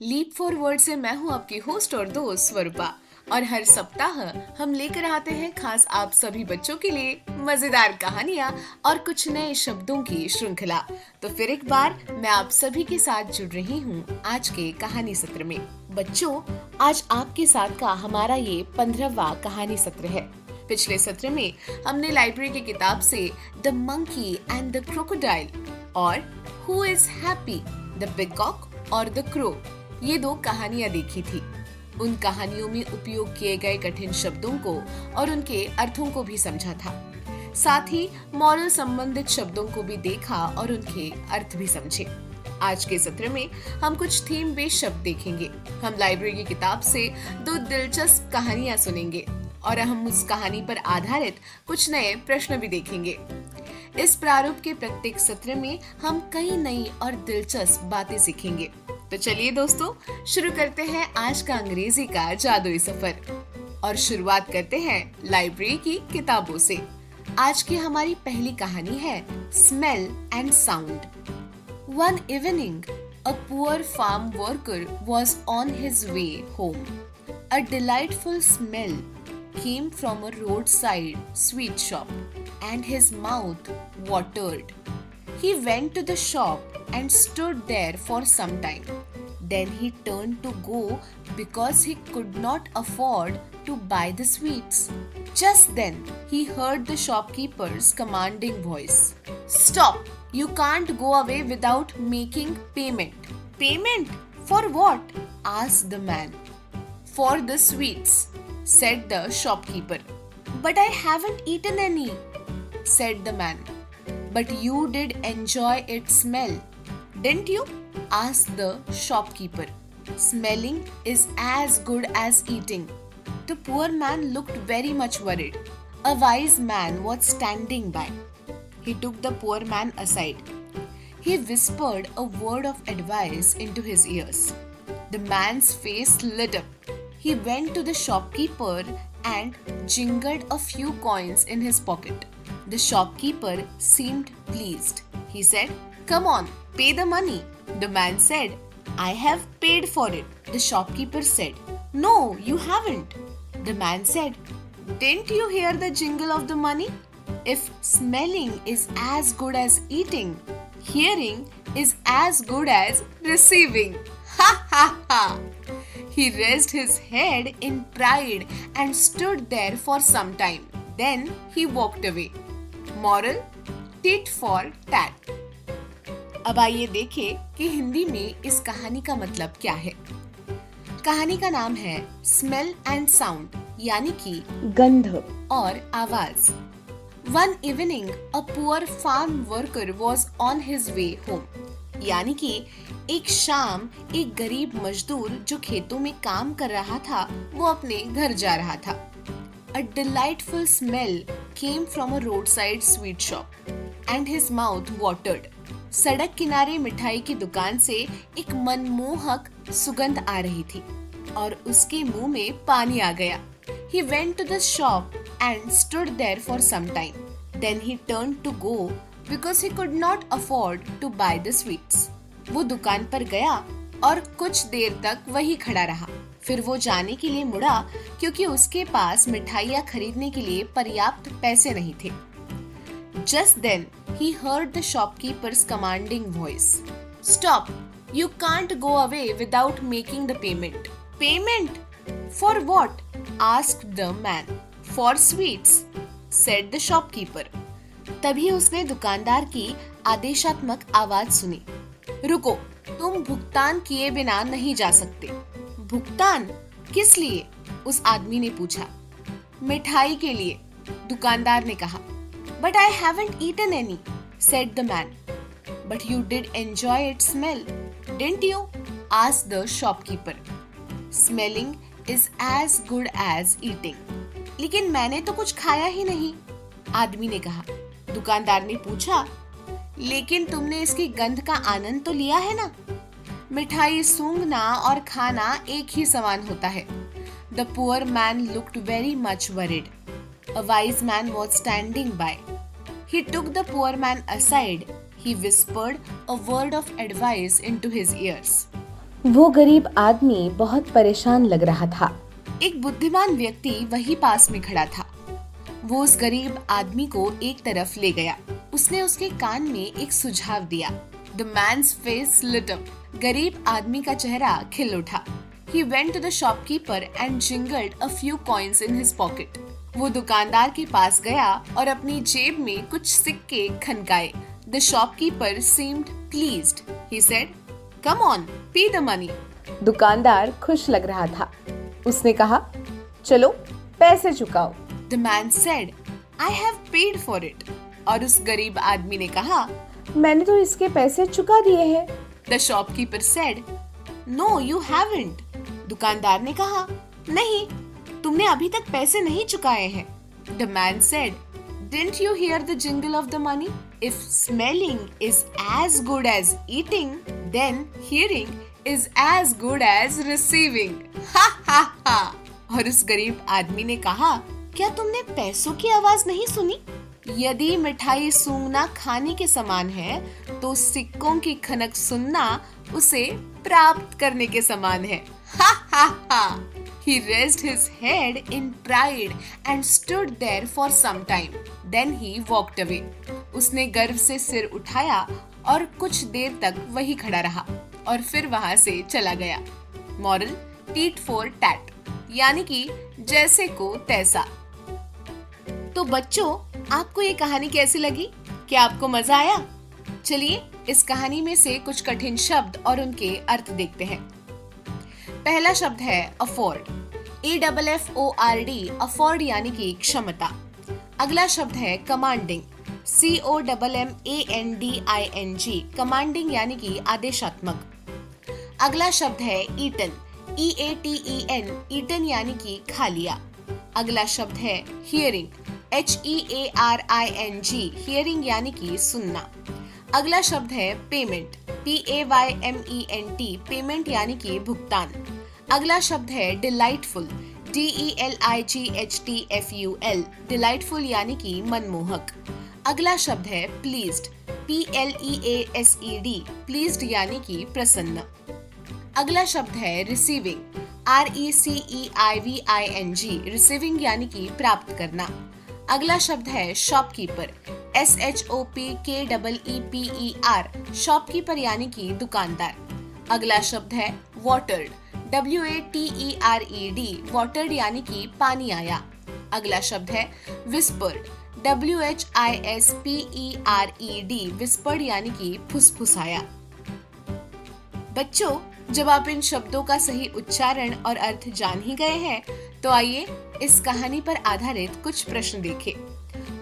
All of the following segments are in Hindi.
लीप फॉर वर्ड से मैं हूँ आपकी होस्ट और दोस्त स्वरूपा। और हर सप्ताह हम लेकर आते हैं खास आप सभी बच्चों के लिए मजेदार कहानियाँ और कुछ नए शब्दों की श्रृंखला। तो फिर एक बार मैं आप सभी के साथ जुड़ रही हूँ आज के कहानी सत्र में। बच्चों, आज आपके साथ का हमारा ये 15वां कहानी सत्र है। पिछले सत्र में हमने लाइब्रेरी की किताब से the monkey and the crocodile और who is happy, the peacock और द क्रो, ये 2 कहानियां देखी थी। उन कहानियों में उपयोग किए गए कठिन शब्दों को और उनके अर्थों को भी समझा था। साथ ही मॉरल संबंधित शब्दों को भी देखा और उनके अर्थ भी समझे। आज के सत्र में हम कुछ थीम बेस्ड शब्द देखेंगे। हम लाइब्रेरी की किताब से 2 दिलचस्प कहानियां सुनेंगे और हम उस कहानी पर आधारित कुछ नए प्रश्न भी देखेंगे। इस प्रारूप के प्रत्येक सत्र में हम कई नई और दिलचस्प बातें सीखेंगे। तो चलिए दोस्तों, शुरू करते हैं आज का अंग्रेजी का जादुई सफर और शुरुआत करते हैं लाइब्रेरी की किताबों से। आज की हमारी पहली कहानी है smell and sound. One evening, a poor farm worker was on his way home. A delightful smell came from a roadside sweet shop, and his mouth watered. He went to the shop and stood there for some time. Then he turned to go because he could not afford to buy the sweets. Just then, he heard the shopkeeper's commanding voice. Stop! You can't go away without making payment. Payment? For what? Asked the man. For the sweets, said the shopkeeper. But I haven't eaten any, said the man. But you did enjoy its smell, didn't you? Asked the shopkeeper. Smelling is as good as eating. The poor man looked very much worried. A wise man was standing by. He took the poor man aside. He whispered a word of advice into his ears. The man's face lit up. He went to the shopkeeper and jingled a few coins in his pocket. The shopkeeper seemed pleased. He said, "Come on, pay the money." The man said, "I have paid for it." The shopkeeper said, "No, you haven't." The man said, "Didn't you hear the jingle of the money? If smelling is as good as eating, hearing is as good as receiving." Ha ha ha! He raised his head in pride and stood there for some time. Then he walked away. Moral: tit for tat. अब आइए देखें कि हिंदी में इस कहानी का मतलब क्या है। कहानी का नाम है स्मेल एंड साउंड, यानी कि गंध और आवाज। One evening, a poor farm worker was on his way home. यानी कि एक शाम एक गरीब मजदूर जो खेतों में काम कर रहा था, वो अपने घर जा रहा था। A delightful smell came from a roadside sweet shop, and his mouth watered. सड़क किनारे मिठाई की दुकान से एक मनमोहक सुगंध आ रही थी और उसके मुंह में पानी आ गया। He went to the shop and stood there for some time. Then he turned to go because he could not afford to buy the sweets. वो दुकान पर गया और कुछ देर तक वही खड़ा रहा। फिर वो जाने के लिए मुड़ा क्योंकि उसके पास मिठाइयाँ खरीदने के लिए पर्याप्त पैसे नहीं थे। Just then, he heard the shopkeeper's commanding voice. Stop! You can't go away without making the payment. Payment? For what? Asked the man. For sweets, said the shopkeeper. तभी उसने दुकानदार की आदेशात्मक आवाज सुनी। रुको, तुम भुगतान किए बिना नहीं जा सकते। भुगतान किस लिए? उस आदमी ने पूछा। मिठाई के लिए, दुकानदार ने कहा। But I haven't eaten any, said the man. But you did enjoy its smell, didn't you? Asked the shopkeeper. Smelling is as good as eating. लेकिन मैंने तो कुछ खाया ही नहीं, आदमी ने कहा। दुकानदार ने पूछा, लेकिन तुमने इसकी गंध का आनंद तो लिया है ना? मिठाई सूंघना और खाना एक ही समान होता है। The poor man looked very much worried. A wise man was standing by. He took the poor man aside. He whispered a word of advice into his ears. वो गरीब आदमी बहुत परेशान लग रहा था। एक बुद्धिमान व्यक्ति वही पास में खड़ा था। वो उस गरीब आदमी को एक तरफ ले गया। उसने उसके कान में एक सुझाव दिया। The man's face lit up. गरीब आदमी का चेहरा खिल उठा। He went to the shopkeeper and jingled a few coins in his pocket. वो दुकानदार के पास गया और अपनी जेब में कुछ सिक्के खनकाए। The shopkeeper seemed pleased. He said, "Come on, pay the money." दुकानदार खुश लग रहा था। उसने कहा, चलो पैसे चुकाओ। The man said, "I have paid for it." और उस गरीब आदमी ने कहा, मैंने तो इसके पैसे चुका दिए हैं। The shopkeeper said, "No, you haven't." दुकानदार ने कहा, नहीं, तुमने अभी तक पैसे नहीं चुकाए हैं। The man said, "Didn't you hear the jingle of the money? If smelling is as good as eating, then hearing is as good as receiving." Ha ha ha! और उस गरीब आदमी ने कहा, क्या तुमने पैसों की आवाज नहीं सुनी? यदि मिठाई सूंघना खाने के समान है, तो सिक्कों की खनक सुनना उसे प्राप्त करने के समान है। हा हा हा! He raised his head in pride and stood there for some time. Then he walked away. उसने गर्व से सिर उठाया और कुछ देर तक वही खड़ा रहा और फिर वहां से चला गया। Moral: टीट फॉर टैट, यानी कि जैसे को तैसा। तो बच्चों, आपको ये कहानी कैसी लगी? क्या आपको मजा आया? चलिए इस कहानी में से कुछ कठिन शब्द और उनके अर्थ देखते हैं। पहला शब्द है अफोर्ड। AFFORD, अफोर्ड यानी कि क्षमता। अगला शब्द है कमांडिंग। COMMANDING, कमांडिंग यानी कि आदेशात्मक। अगला शब्द है ईटन। EATEN, ईटन यानी कि खा लिया। अगला शब्द है हियरिंग। HEARING, हियरिंग यानी कि सुनना। अगला शब्द है पेमेंट। PAYMENT, पेमेंट यानी कि भुगतान। अगला शब्द है डिलाइटफुल। DELIGHTFUL, डिलाइटफुल यानी कि मनमोहक। अगला शब्द है प्लीज्ड। PLEASED, प्लीज्ड यानी कि प्रसन्न। अगला शब्द है रिसीविंग। RECEIVING, रिसीविंग यानी कि प्राप्त करना। अगला शब्द है शॉपकीपर। SHOPKEEPER, शॉपकीपर यानी कि दुकानदार। अगला शब्द है वाटर्ड। WATERED, वाटर्ड यानी कि पानी आया। अगला शब्द है विस्पर्ड। WHISPERED, विस्पर्ड यानी कि फुसफुसाया। बच्चों, जब आप इन शब्दों का सही उच्चारण और अर्थ जान ही गए हैं, तो आइए इस कहानी पर आधारित कुछ प्रश्न देखें।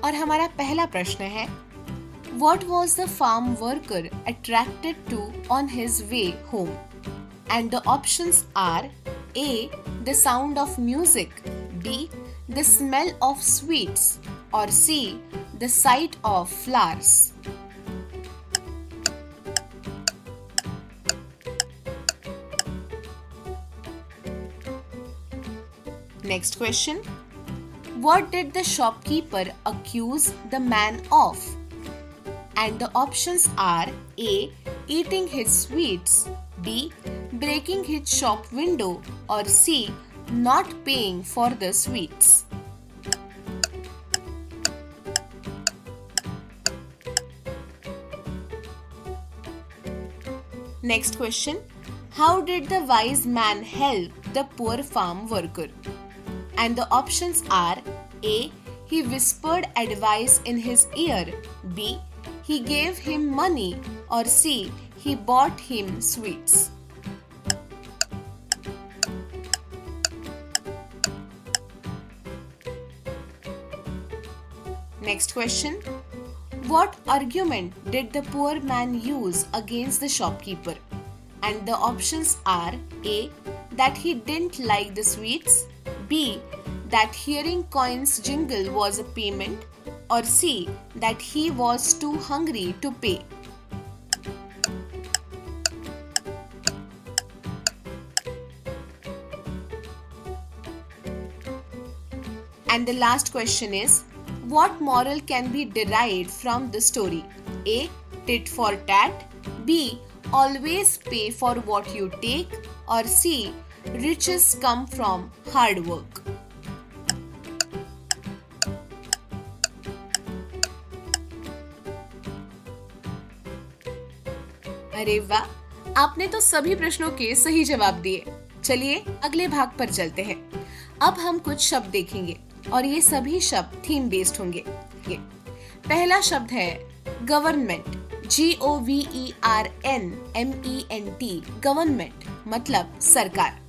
और हमारा पहला प्रश्न है, What was the farm worker attracted to on his way home? And the options are A. The sound of music, B. The smell of sweets, or C. The sight of flowers. Next question. What did the shopkeeper accuse the man of? And the options are A. Eating his sweets, B. Breaking his shop window, or C. Not paying for the sweets. Next question. How did the wise man help the poor farm worker? And the options are A. He whispered advice in his ear, B. He gave him money, or C. He bought him sweets. Next question. What argument did the poor man use against the shopkeeper? And the options are A. That he didn't like the sweets, B. That hearing coins jingle was a payment, or C. That he was too hungry to pay. And the last question is, what moral can be derived from the story? A. Tit for tat, B. always pay for what you take, और C, riches come from hard work। अरे वाह, आपने तो सभी प्रश्नों के सही जवाब दिए। चलिए अगले भाग पर चलते हैं। अब हम कुछ शब्द देखेंगे और ये सभी शब्द थीम बेस्ड होंगे। पहला शब्द है गवर्नमेंट, GOVERNMENT, गवर्नमेंट मतलब सरकार।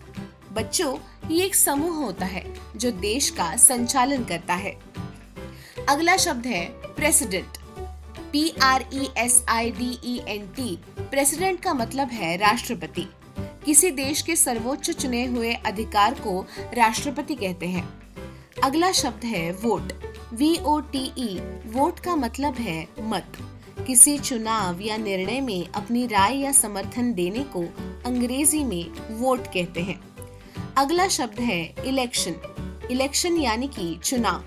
बच्चों, ये एक समूह होता है जो देश का संचालन करता है। अगला शब्द है प्रेसिडेंट, PRESIDENT, प्रेसिडेंट का मतलब है राष्ट्रपति। किसी देश के सर्वोच्च चुने हुए अधिकार को राष्ट्रपति कहते हैं। अगला शब्द है वोट, VOTE, वोट का मतलब है मत। किसी चुनाव या निर्णय में अपनी राय या समर्थन देने को अंग्रेजी में वोट कहते हैं। अगला शब्द है इलेक्शन, इलेक्शन यानी कि चुनाव,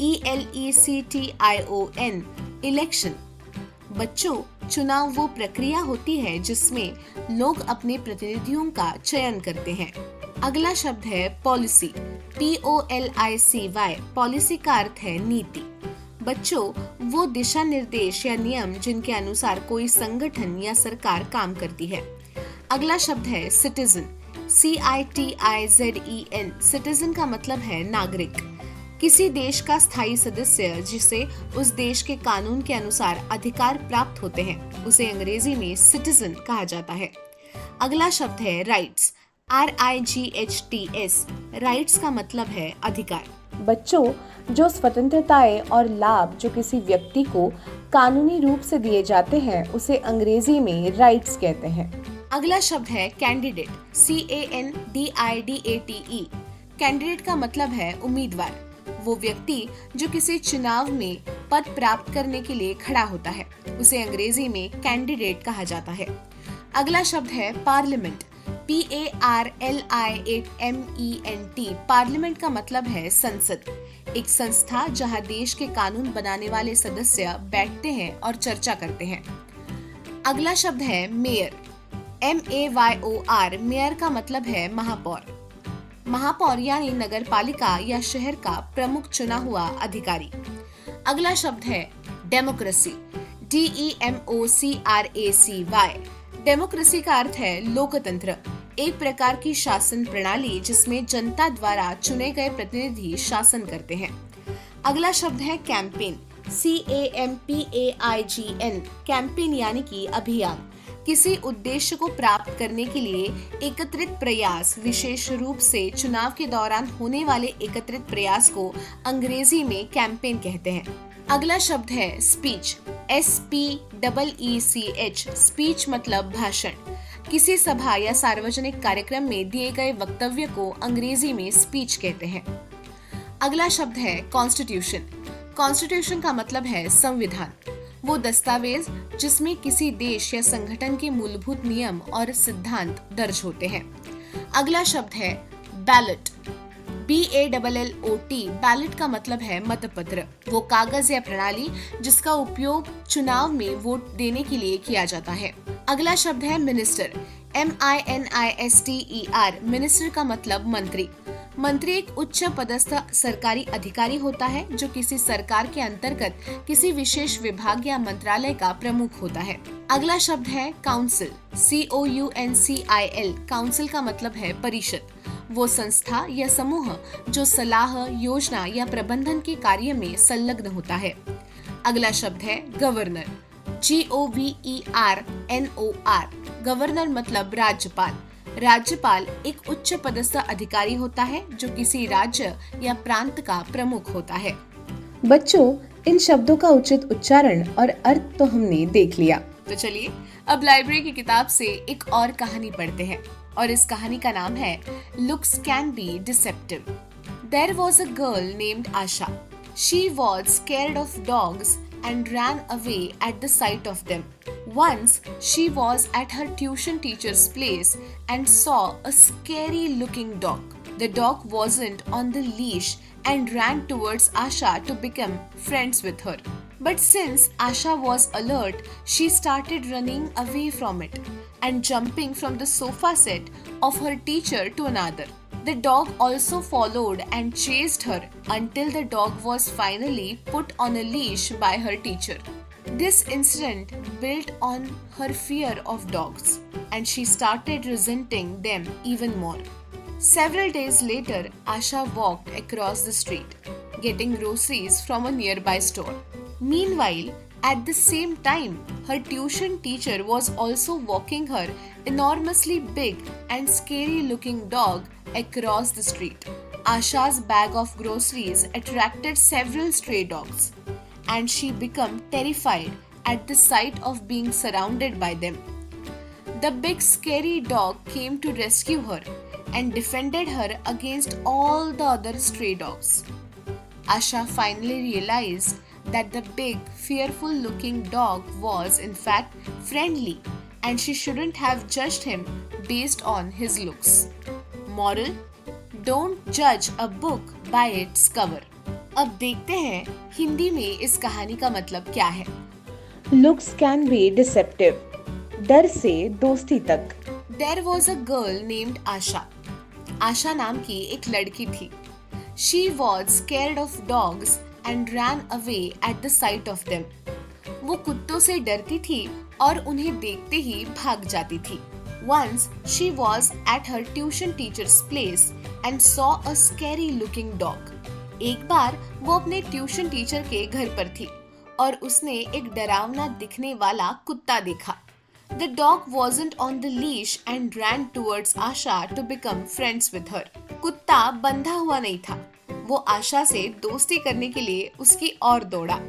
ELECTION, इलेक्शन। बच्चों, चुनाव वो प्रक्रिया होती है जिसमें लोग अपने प्रतिनिधियों का चयन करते हैं। अगला शब्द है पॉलिसी, POLICY, पॉलिसी का अर्थ है नीति। बच्चों, वो दिशा निर्देश या नियम जिनके अनुसार कोई संगठन या सरकार काम करती है। अगला शब्द है सिटीजन, CITIZEN, सिटीजन का मतलब है नागरिक। किसी देश का स्थायी सदस्य जिसे उस देश के कानून के अनुसार अधिकार प्राप्त होते हैं, उसे अंग्रेजी में सिटीजन कहा जाता है। अगला शब्द है राइट्स, RIGHTS, राइट्स का मतलब है अधिकार। बच्चों, जो स्वतंत्रताएं और लाभ जो किसी व्यक्ति को कानूनी रूप से दिए जाते हैं, उसे अंग्रेजी में राइट्स कहते हैं। अगला शब्द है कैंडिडेट, CANDIDATE, कैंडिडेट का मतलब है उम्मीदवार। वो व्यक्ति जो किसी चुनाव में पद प्राप्त करने के लिए खड़ा होता है, उसे अंग्रेजी में कैंडिडेट कहा जाता है। अगला शब्द है पार्लियामेंट, PARLIAMENT, पार्लियामेंट का मतलब है संसद, एक संस्था जहां देश के कानून बनाने वाले सदस्य बैठते हैं और चर्चा करते हैं। अगला शब्द है मेयर, MAYOR, मेयर का मतलब है महापौर। महापौर यानी नगर पालिका या शहर का प्रमुख चुना हुआ अधिकारी। अगला शब्द है डेमोक्रेसी, DEMOCRACY, डेमोक्रेसी का अर्थ है लोकतंत्र, एक प्रकार की शासन प्रणाली जिसमें जनता द्वारा चुने गए प्रतिनिधि शासन करते हैं। अगला शब्द है कैंपेन, CAMPAIGN, कैंपेन यानी कि अभियान, किसी उद्देश्य को प्राप्त करने के लिए एकत्रित प्रयास, विशेष रूप से चुनाव के दौरान होने वाले एकत्रित प्रयास को अंग्रेजी में कैंपेन कहते हैं। अगला शब्द है स्पीच, SPEECH, स्पीच मतलब भाषण। किसी सभा या सार्वजनिक कार्यक्रम में दिए गए वक्तव्य को अंग्रेजी में स्पीच कहते हैं। अगला शब्द है कॉन्स्टिट्यूशन, कॉन्स्टिट्यूशन का मतलब है संविधान, वो दस्तावेज जिसमें किसी देश या संगठन के मूलभूत नियम और सिद्धांत दर्ज होते हैं। अगला शब्द है बैलेट, BALLOT, बैलेट का मतलब है मतपत्र, वो कागज या प्रणाली जिसका उपयोग चुनाव में वोट देने के लिए किया जाता है। अगला शब्द है मिनिस्टर, MINISTER, मिनिस्टर का मतलब मंत्री। मंत्री एक उच्च पदस्थ सरकारी अधिकारी होता है जो किसी सरकार के अंतर्गत किसी विशेष विभाग या मंत्रालय का प्रमुख होता है। अगला शब्द है काउंसिल, COUNCIL, काउंसिल का मतलब है परिषद, वो संस्था या समूह जो सलाह, योजना या प्रबंधन के कार्य में संलग्न होता है। अगला शब्द है गवर्नर, GOVERNOR, गवर्नर मतलब राज्यपाल। राज्यपाल एक उच्च पदस्थ अधिकारी होता है जो किसी राज्य या प्रांत का प्रमुख होता है। बच्चों, इन शब्दों का उचित उच्चारण और अर्थ तो हमने देख लिया, तो चलिए अब लाइब्रेरी की किताब से एक और कहानी पढ़ते हैं और इस कहानी का नाम है looks can be deceptive. There was a girl named Asha. She was scared of dogs and ran away at the sight of them. Once she was at her tuition teacher's place and saw a scary looking dog. The dog wasn't on the leash and ran towards Asha to become friends with her. But since Asha was alert, she started running away from it and jumping from the sofa set of her teacher to another. The dog also followed and chased her until the dog was finally put on a leash by her teacher. This incident built on her fear of dogs, and she started resenting them even more. Several days later, Asha walked across the street, getting groceries from a nearby store. Meanwhile, at the same time, her tuition teacher was also walking her enormously big and scary-looking dog across the street. Asha's bag of groceries attracted several stray dogs, and she became terrified at the sight of being surrounded by them. The big scary dog came to rescue her and defended her against all the other stray dogs. Asha finally realized that the big, fearful looking dog was in fact friendly, and she shouldn't have judged him based on his looks. Moral: don't judge a book by its cover. अब देखते हैं हिंदी में इस कहानी का मतलब क्या है। Looks can be deceptive. डर से दोस्ती तक। There was a girl named Asha. आशा नाम की एक लड़की थी. She was scared of dogs and ran away at the sight of them. वो कुत्तों से डरती थी और उन्हें देखते ही भाग जाती थी. Once she was at her tuition teacher's place and saw a scary looking dog. एक बार वो अपने ट्यूशन टीचर के घर पर थी और उसने एक डरावना दिखने वाला कुत्ता देखा. The dog wasn't on the leash and ran towards Asha to become friends with her. कुत्ता बंधा हुआ नहीं था. वो आशा से दोस्ती करने के लिए उसकी ओर दौड़ा.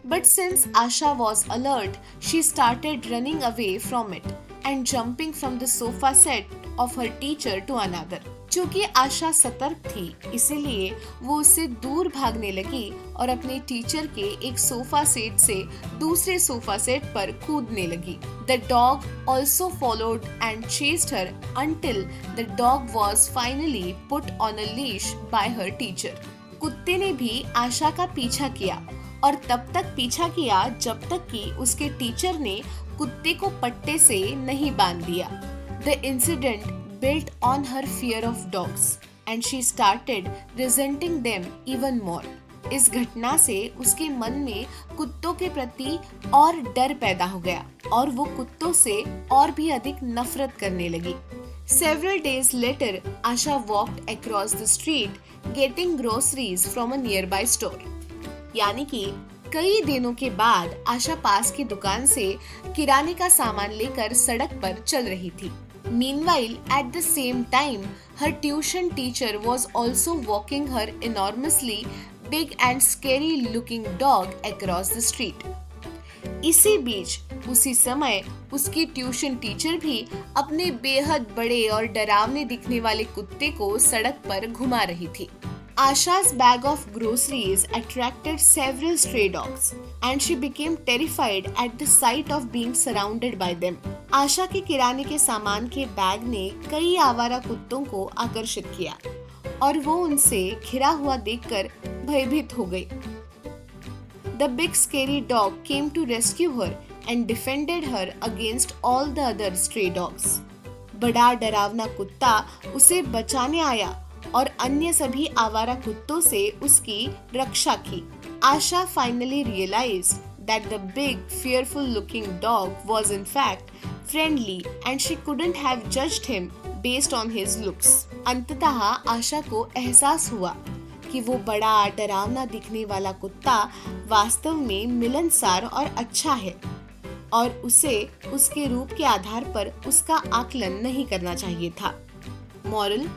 But since Asha was alert, she started running away from it and jumping from the sofa set of her teacher to another. चूंकि आशा सतर्क थी, इसीलिए वो उससे दूर भागने लगी और अपने टीचर के एक सोफा सेट से दूसरे सोफा सेट पर कूदने लगी. The dog also followed and chased her until the dog was finally put on a leash by her teacher. कुत्ते ने भी आशा का पीछा किया और तब तक पीछा किया जब तक कि उसके टीचर ने कुत्ते को पट्टे से नहीं बांध दिया. The incident built on her fear of dogs and she started resenting them even more. इस घटना से उसके मन में कुत्तों के प्रति और डर पैदा हो गया और वो कुत्तों से और भी अधिक नफरत करने लगी. Several days later, Asha walked across the street getting groceries from a nearby store. यानी कि कई दिनों के बाद आशा पास की दुकान से किराने का सामान लेकर सड़क पर चल रही थी. Meanwhile, at the same time, her tuition teacher was also walking her enormously big and scary looking dog across the street. इसी बीच उसी समय उसकी ट्यूशन टीचर भी अपने बेहद बड़े और डरावने दिखने वाले कुत्ते को सड़क पर घुमा रही थी. Asha's bag of groceries attracted several stray dogs and she became terrified at the sight of being surrounded by them. आशा के किराने के सामान के बैग ने कई आवारा कुत्तों को आकर्षित किया और वो उनसे घिरा हुआ देखकर भयभीत हो गई. The big scary dog came to rescue her and defended her against all the other stray dogs. बड़ा डरावना कुत्ता उसे बचाने आया और अन्य सभी आवारा कुत्तों से उसकी रक्षा की. आशा finally realized that the big, fearful-looking dog was in fact friendly and she couldn't have judged him based on his looks. अंततः आशा को एहसास हुआ कि वो बड़ा डरावना दिखने वाला कुत्ता वास्तव में मिलनसार और अच्छा है और उसे उसके रूप के आधार पर उसका आकलन नहीं करना चाहिए था. मॉरल: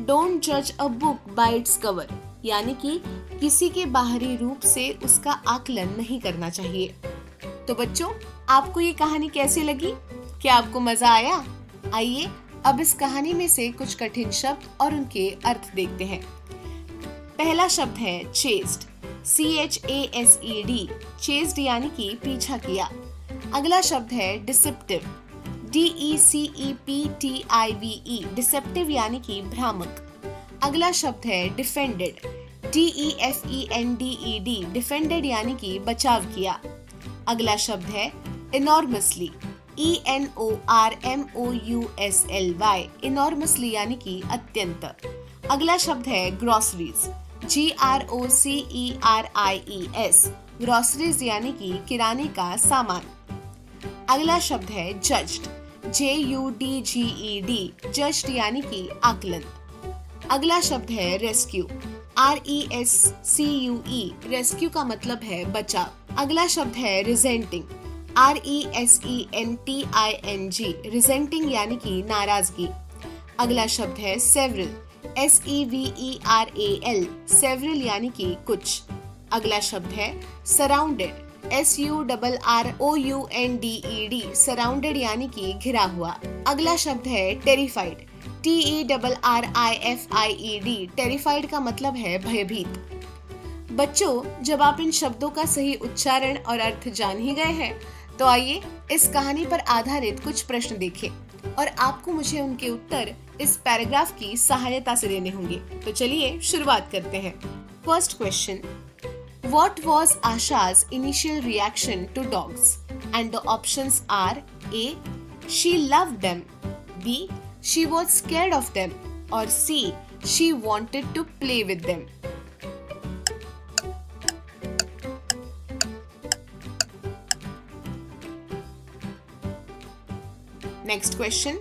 डोंट जज a book by its cover, यानी कि किसी के बाहरी रूप से उसका आकलन नहीं करना चाहिए. तो बच्चों, आपको ये कहानी कैसी लगी? क्या आपको मजा आया? आइए अब इस कहानी में से कुछ कठिन शब्द और उनके अर्थ देखते हैं. पहला शब्द है चेस्ड, CHASED, चेस्ड यानी कि पीछा किया. अगला शब्द है डिसेप्टिव, DECEPTIVE, डिसेप्टिव यानी कि भ्रामक. अगला शब्द है डिफेंडेड, DEFENDED, डिफेंडेड यानी कि बचाव किया। अगला शब्द है इनॉर्मसली, ENORMOUSLY, इनॉर्मसली यानी कि अत्यंत। अगला शब्द है ग्रोसरीज, GROCERIES, ग्रोसरीज यानी कि किराने का सामान। अगला शब्द है जज्ड, JUDGED, जज्ड यानी कि आकलन। अगला शब्द है रेस्क्यू, RESCUE, रेस्क्यू का मतलब है बचाव। अगला शब्द है रिजेंटिंग, RESENTING, रिजेंटिंग यानी कि नाराजगी। अगला शब्द है सेवरल, SEVERAL, सेवरल यानी कि कुछ। अगला शब्द है सराउंडेड, SURROUNDED, सराउंडेड यानी कि घिरा हुआ। अगला शब्द है टेरिफाइड, TERRIFIED, टेरिफाइड का मतलब है भयभीत। बच्चों, जब आप इन शब्दों का सही उच्चारण और अर्थ जान ही गए हैं, तो आइए इस कहानी पर आधारित कुछ प्रश्न देखें और आपको मुझे उनके उत्तर इस पैराग्राफ की सहायता से देने होंगे। तो चलिए शुरुआत करते हैं। First question, What was Asha's initial reaction to dogs? And the options are A. She loved them, B. She was scared of them, or C. She wanted to play with them. Next question.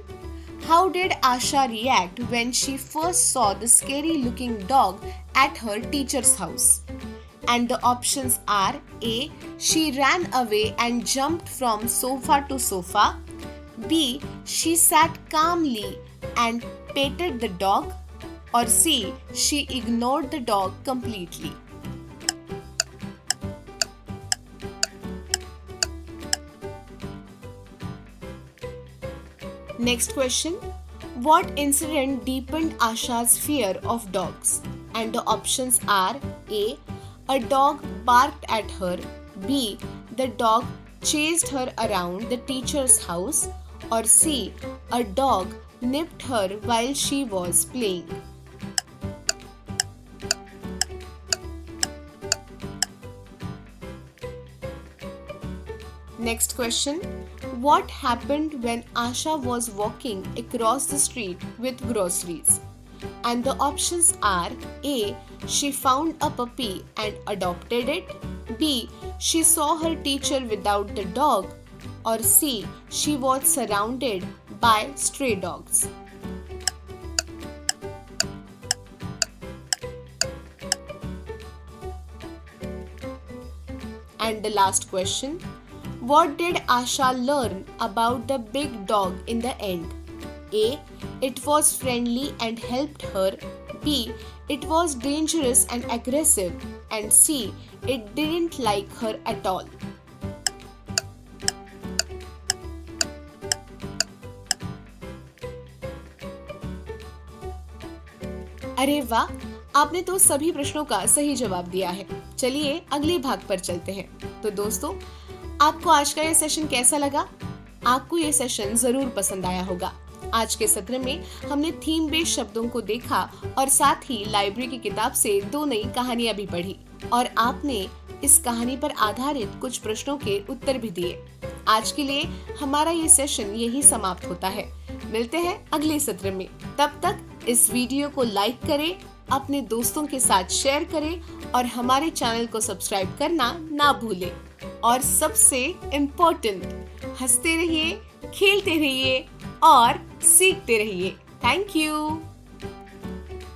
How did Asha react when she first saw the scary looking dog at her teacher's house? And the options are A. She ran away and jumped from sofa to sofa, B. She sat calmly and petted the dog, or C. She ignored the dog completely. Next question. What incident deepened Asha's fear of dogs? And the options are A. A dog barked at her, B. The dog chased her around the teacher's house, or C. A dog nipped her while she was playing. Next question. What happened when Asha was walking across the street with groceries? And the options are A. She found a puppy and adopted it, B. She saw her teacher without the dog, or C. She was surrounded by stray dogs. And the last question. What did Asha learn about the big dog in the end? A. It was friendly and helped her, B. It was dangerous and aggressive, and C. It didn't like her at all. अरे वाह, आपने तो सभी प्रश्नों का सही जवाब दिया है। चलिए अगले भाग पर चलते हैं। तो दोस्तों, आपको आज का ये सेशन कैसा लगा? आपको ये सेशन जरूर पसंद आया होगा। आज के सत्र में हमने थीम बेस्ड शब्दों को देखा और साथ ही लाइब्रेरी की किताब से 2 नई कहानियां भी पढ़ी और आपने इस कहानी पर आधारित कुछ प्रश्नों के उत्तर भी दिए। आज के लिए हमारा ये सेशन यही समाप्त होता है। मिलते हैं अगले सत्र में। तब तक इस वीडियो को लाइक करें, अपने दोस्तों के साथ शेयर करें और हमारे चैनल को सब्सक्राइब करना ना भूलें। और सबसे इम्पोर्टेंट, हंसते रहिए, खेलते रहिए और सीखते रहिए। Thank you.